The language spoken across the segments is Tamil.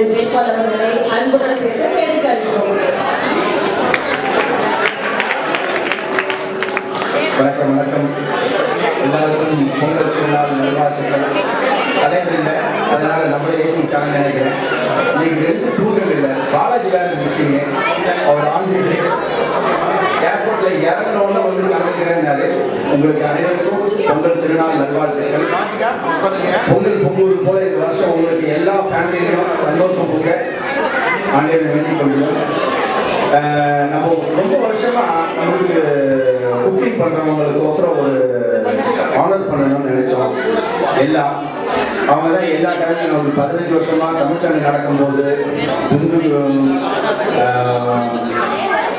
ஜெயபால் அவர்களை அன்புடன் பேச கேட்டுக்கொள்கிறோம். வணக்கம் வணக்கம். எல்லாருக்கும் பொங்கல் திருநாள் நல்வாழ்த்துக்கள். தலைவர் இல்லை, அதனால நம்மளே ஏற்றிட்டாங்கன்னு நினைக்கிறேன். இன்னைக்கு 2 டூர்கள் இல்லை, பாலாஜி வேலை மிஸ்ஸிங்க. அவர் ஆண்டிட்டு ஏர்போர்ட்ல இறங்கினோன்னு வந்து கலந்துக்கிறேன்னாரு. உங்களுக்கு அனைவருக்கும் பொங்கல் திருநாள் நல்வாழ்த்துக்கள். பொங்கல் பொங்கல் போல இந்த வருஷம் உங்களுக்கு எல்லா ஃபேமிலியிலும் சந்தோஷம் போக ஆண்டவரை வேண்டிக் கொள்கிறோம். நம்ம ரொம்ப வருஷமா நம்மளுக்கு குக்கிங் பண்றவங்களுக்கு ஒசரம் ஒரு ஆனர் பண்ணணும்னு நினைச்சோம். அவங்க தான் எல்லா டைமும் ஒரு 15 வருஷமா தமிழ்ச்சண்டை நடக்கும்போது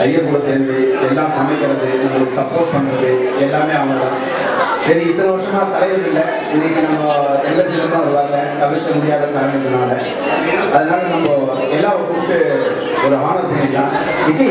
ஐயர் கூட சேர்ந்து எல்லாம் சமைக்கிறது, நம்மளுக்கு சப்போர்ட் பண்ணுறது எல்லாமே அவங்க தான். சரி, இத்தனை வருஷமா தலைவர் இல்லை, இன்னைக்கு நம்ம எல்எஸ்சியில் தான் வருவாங்க, தவிர்க்க முடியாத காரணத்தினால. அதனால நம்ம எல்லாம் கூப்பிட்டு ஒரு ஆனர் பண்ணிக்கலாம். இது